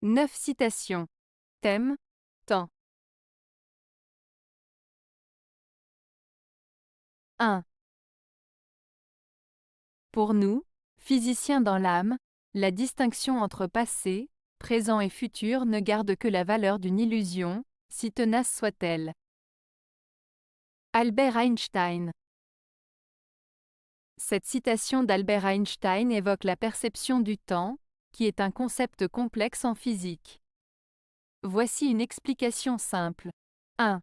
9 citations. Thème, temps. 1. Pour nous, physiciens dans l'âme, la distinction entre passé, présent et futur ne garde que la valeur d'une illusion, si tenace soit-elle. Albert Einstein. Cette citation d'Albert Einstein évoque la perception du temps, qui est un concept complexe en physique. Voici une explication simple. 1.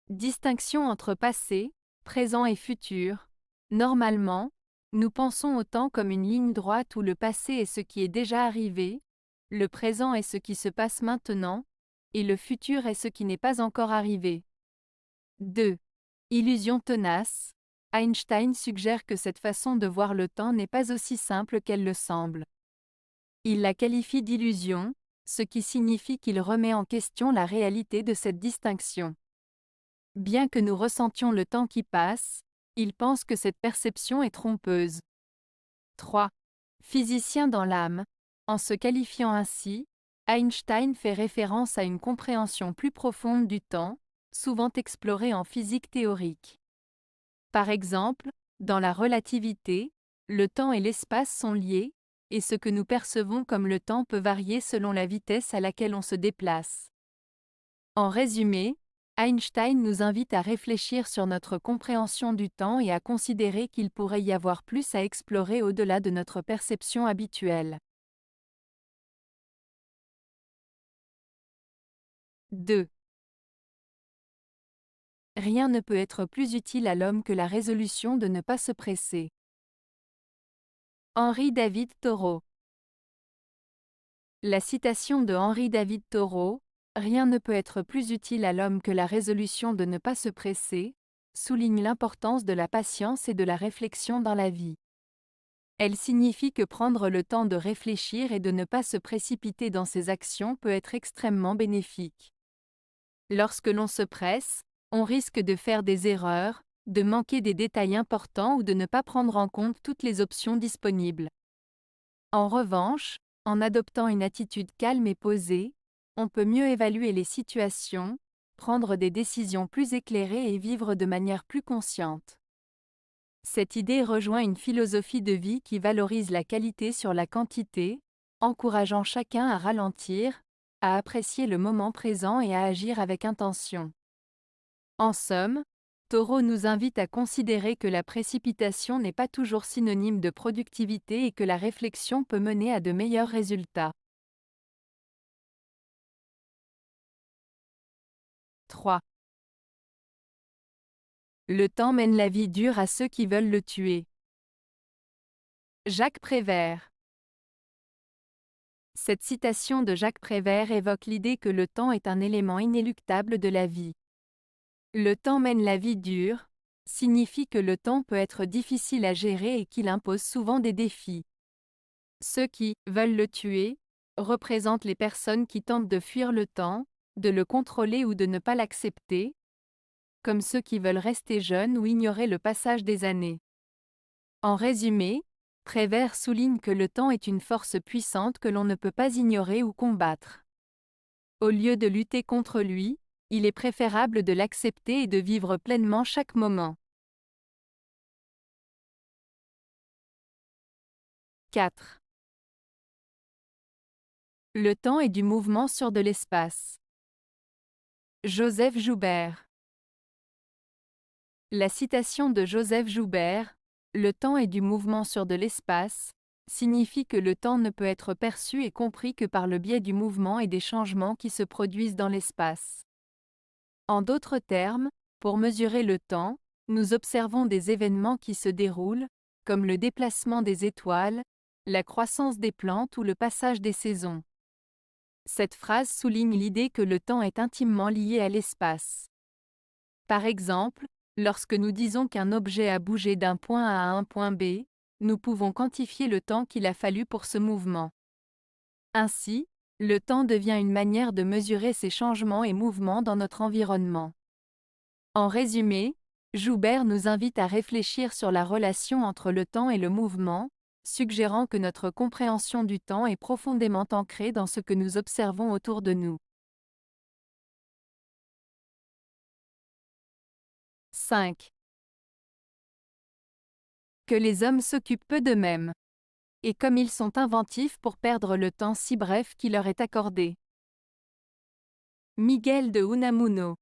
Distinction entre passé, présent et futur. Normalement, nous pensons au temps comme une ligne droite où le passé est ce qui est déjà arrivé, le présent est ce qui se passe maintenant, et le futur est ce qui n'est pas encore arrivé. 2. Illusion tenace. Einstein suggère que cette façon de voir le temps n'est pas aussi simple qu'elle le semble. Il la qualifie d'illusion, ce qui signifie qu'il remet en question la réalité de cette distinction. Bien que nous ressentions le temps qui passe, il pense que cette perception est trompeuse. 3. Physicien dans l'âme. En se qualifiant ainsi, Einstein fait référence à une compréhension plus profonde du temps, souvent explorée en physique théorique. Par exemple, dans la relativité, le temps et l'espace sont liés, et ce que nous percevons comme le temps peut varier selon la vitesse à laquelle on se déplace. En résumé, Einstein nous invite à réfléchir sur notre compréhension du temps et à considérer qu'il pourrait y avoir plus à explorer au-delà de notre perception habituelle. 2. Rien ne peut être plus utile à l'homme que la résolution de ne pas se presser. Henri David Thoreau. La citation de Henri David Thoreau, « Rien ne peut être plus utile à l'homme que la résolution de ne pas se presser », souligne l'importance de la patience et de la réflexion dans la vie. Elle signifie que prendre le temps de réfléchir et de ne pas se précipiter dans ses actions peut être extrêmement bénéfique. Lorsque l'on se presse, on risque de faire des erreurs, de manquer des détails importants ou de ne pas prendre en compte toutes les options disponibles. En revanche, en adoptant une attitude calme et posée, on peut mieux évaluer les situations, prendre des décisions plus éclairées et vivre de manière plus consciente. Cette idée rejoint une philosophie de vie qui valorise la qualité sur la quantité, encourageant chacun à ralentir, à apprécier le moment présent et à agir avec intention. En somme, Thoreau nous invite à considérer que la précipitation n'est pas toujours synonyme de productivité et que la réflexion peut mener à de meilleurs résultats. 3. Le temps mène la vie dure à ceux qui veulent le tuer. Jacques Prévert. Cette citation de Jacques Prévert évoque l'idée que le temps est un élément inéluctable de la vie. Le temps mène la vie dure signifie que le temps peut être difficile à gérer et qu'il impose souvent des défis. Ceux qui veulent le tuer représentent les personnes qui tentent de fuir le temps, de le contrôler ou de ne pas l'accepter, comme ceux qui veulent rester jeunes ou ignorer le passage des années. En résumé, Prévert souligne que le temps est une force puissante que l'on ne peut pas ignorer ou combattre. Au lieu de lutter contre lui, il est préférable de l'accepter et de vivre pleinement chaque moment. 4. Le temps est du mouvement sur de l'espace. Joseph Joubert. La citation de Joseph Joubert, « Le temps est du mouvement sur de l'espace », signifie que le temps ne peut être perçu et compris que par le biais du mouvement et des changements qui se produisent dans l'espace. En d'autres termes, pour mesurer le temps, nous observons des événements qui se déroulent, comme le déplacement des étoiles, la croissance des plantes ou le passage des saisons. Cette phrase souligne l'idée que le temps est intimement lié à l'espace. Par exemple, lorsque nous disons qu'un objet a bougé d'un point A à un point B, nous pouvons quantifier le temps qu'il a fallu pour ce mouvement. Ainsi, le temps devient une manière de mesurer ces changements et mouvements dans notre environnement. En résumé, Joubert nous invite à réfléchir sur la relation entre le temps et le mouvement, suggérant que notre compréhension du temps est profondément ancrée dans ce que nous observons autour de nous. 5. Que les hommes s'occupent peu d'eux-mêmes. Et comme ils sont inventifs pour perdre le temps si bref qui leur est accordé. Miguel de Unamuno.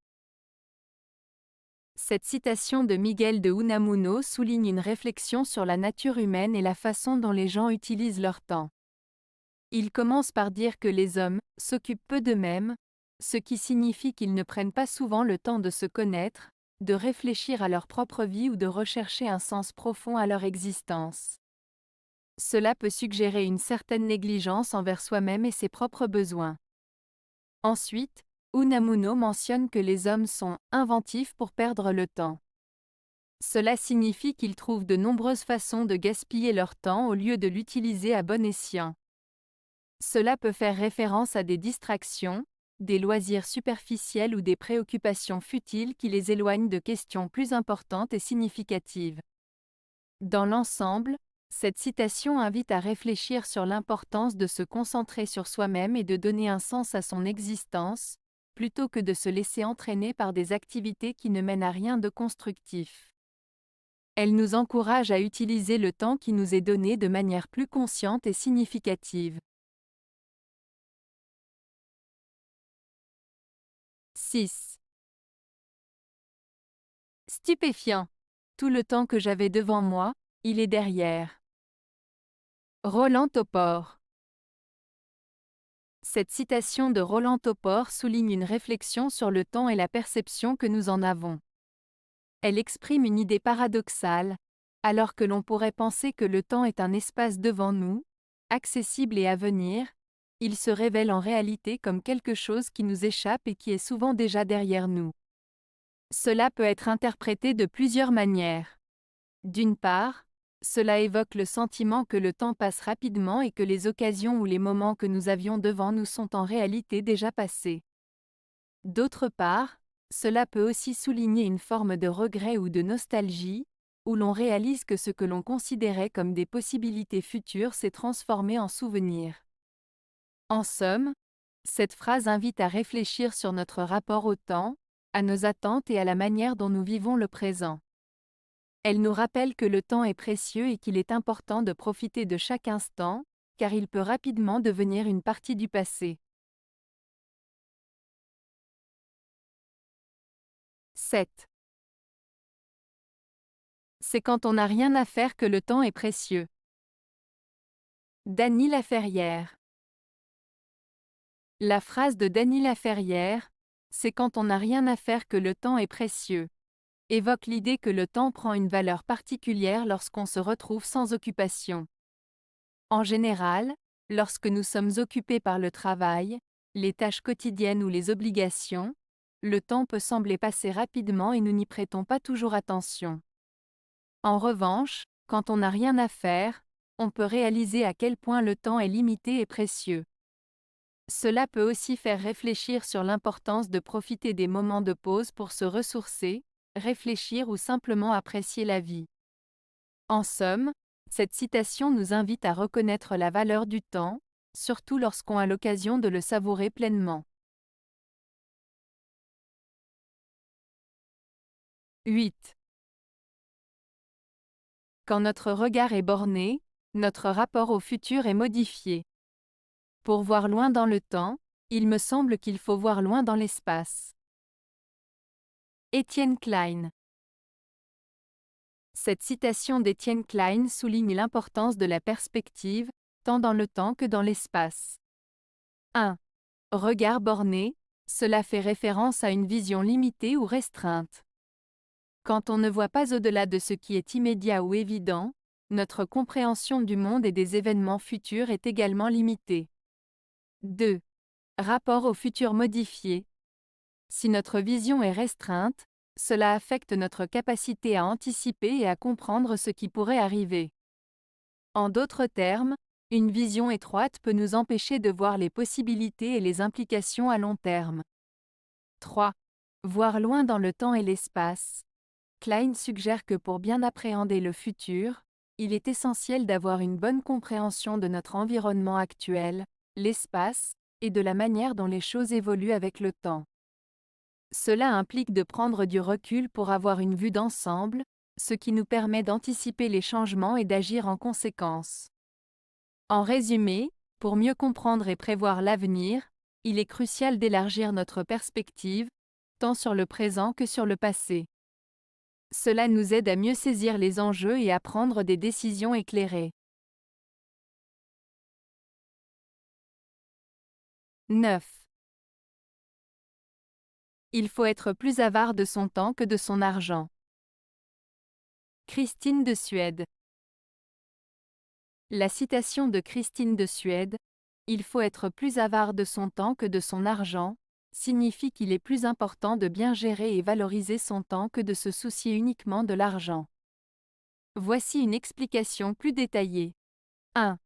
Cette citation de Miguel de Unamuno souligne une réflexion sur la nature humaine et la façon dont les gens utilisent leur temps. Il commence par dire que les hommes s'occupent peu d'eux-mêmes, ce qui signifie qu'ils ne prennent pas souvent le temps de se connaître, de réfléchir à leur propre vie ou de rechercher un sens profond à leur existence. Cela peut suggérer une certaine négligence envers soi-même et ses propres besoins. Ensuite, Unamuno mentionne que les hommes sont inventifs pour perdre le temps. Cela signifie qu'ils trouvent de nombreuses façons de gaspiller leur temps au lieu de l'utiliser à bon escient. Cela peut faire référence à des distractions, des loisirs superficiels ou des préoccupations futiles qui les éloignent de questions plus importantes et significatives. Dans l'ensemble, cette citation invite à réfléchir sur l'importance de se concentrer sur soi-même et de donner un sens à son existence, plutôt que de se laisser entraîner par des activités qui ne mènent à rien de constructif. Elle nous encourage à utiliser le temps qui nous est donné de manière plus consciente et significative. 6. Stupéfiant. Tout le temps que j'avais devant moi, il est derrière. Roland Topor. Cette citation de Roland Topor souligne une réflexion sur le temps et la perception que nous en avons. Elle exprime une idée paradoxale, alors que l'on pourrait penser que le temps est un espace devant nous, accessible et à venir, il se révèle en réalité comme quelque chose qui nous échappe et qui est souvent déjà derrière nous. Cela peut être interprété de plusieurs manières. D'une part, cela évoque le sentiment que le temps passe rapidement et que les occasions ou les moments que nous avions devant nous sont en réalité déjà passés. D'autre part, cela peut aussi souligner une forme de regret ou de nostalgie, où l'on réalise que ce que l'on considérait comme des possibilités futures s'est transformé en souvenirs. En somme, cette phrase invite à réfléchir sur notre rapport au temps, à nos attentes et à la manière dont nous vivons le présent. Elle nous rappelle que le temps est précieux et qu'il est important de profiter de chaque instant, car il peut rapidement devenir une partie du passé. 7. C'est quand on n'a rien à faire que le temps est précieux. Dany Laferrière. La phrase de Dany Laferrière, « C'est quand on n'a rien à faire que le temps est précieux », évoque l'idée que le temps prend une valeur particulière lorsqu'on se retrouve sans occupation. En général, lorsque nous sommes occupés par le travail, les tâches quotidiennes ou les obligations, le temps peut sembler passer rapidement et nous n'y prêtons pas toujours attention. En revanche, quand on n'a rien à faire, on peut réaliser à quel point le temps est limité et précieux. Cela peut aussi faire réfléchir sur l'importance de profiter des moments de pause pour se ressourcer, réfléchir ou simplement apprécier la vie. En somme, cette citation nous invite à reconnaître la valeur du temps, surtout lorsqu'on a l'occasion de le savourer pleinement. 8. Quand notre regard est borné, notre rapport au futur est modifié. Pour voir loin dans le temps, il me semble qu'il faut voir loin dans l'espace. Étienne Klein. Cette citation d'Étienne Klein souligne l'importance de la perspective, tant dans le temps que dans l'espace. 1. Regard borné, cela fait référence à une vision limitée ou restreinte. Quand on ne voit pas au-delà de ce qui est immédiat ou évident, notre compréhension du monde et des événements futurs est également limitée. 2. Rapport au futur modifié. Si notre vision est restreinte, cela affecte notre capacité à anticiper et à comprendre ce qui pourrait arriver. En d'autres termes, une vision étroite peut nous empêcher de voir les possibilités et les implications à long terme. 3. Voir loin dans le temps et l'espace. Klein suggère que pour bien appréhender le futur, Il est essentiel d'avoir une bonne compréhension de notre environnement actuel, l'espace, et de la manière dont les choses évoluent avec le temps. Cela implique de prendre du recul pour avoir une vue d'ensemble, ce qui nous permet d'anticiper les changements et d'agir en conséquence. En résumé, pour mieux comprendre et prévoir l'avenir, il est crucial d'élargir notre perspective, tant sur le présent que sur le passé. Cela nous aide à mieux saisir les enjeux et à prendre des décisions éclairées. 9. Il faut être plus avare de son temps que de son argent. Christine de Suède. La citation de Christine de Suède, « Il faut être plus avare de son temps que de son argent », signifie qu'il est plus important de bien gérer et valoriser son temps que de se soucier uniquement de l'argent. Voici une explication plus détaillée. 1.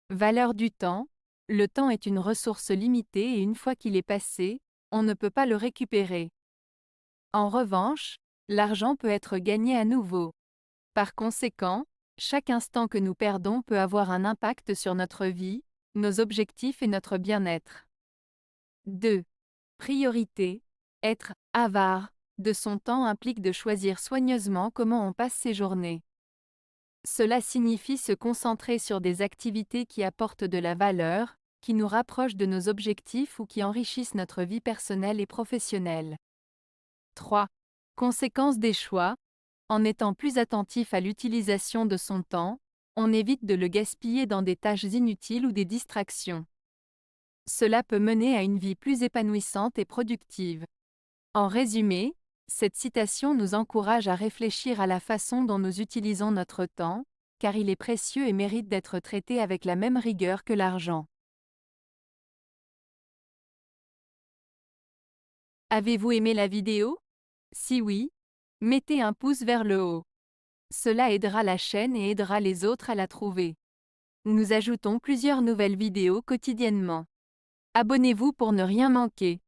Valeur du temps. Le temps est une ressource limitée et une fois qu'il est passé, on ne peut pas le récupérer. En revanche, l'argent peut être gagné à nouveau. Par conséquent, chaque instant que nous perdons peut avoir un impact sur notre vie, nos objectifs et notre bien-être. 2. Priorité. Être avare de son temps implique de choisir soigneusement comment on passe ses journées. Cela signifie se concentrer sur des activités qui apportent de la valeur, qui nous rapprochent de nos objectifs ou qui enrichissent notre vie personnelle et professionnelle. 3. Conséquence des choix. En étant plus attentif à l'utilisation de son temps, on évite de le gaspiller dans des tâches inutiles ou des distractions. Cela peut mener à une vie plus épanouissante et productive. En résumé, cette citation nous encourage à réfléchir à la façon dont nous utilisons notre temps, car il est précieux et mérite d'être traité avec la même rigueur que l'argent. Avez-vous aimé la vidéo? Si oui, mettez un pouce vers le haut. Cela aidera la chaîne et aidera les autres à la trouver. Nous ajoutons plusieurs nouvelles vidéos quotidiennement. Abonnez-vous pour ne rien manquer.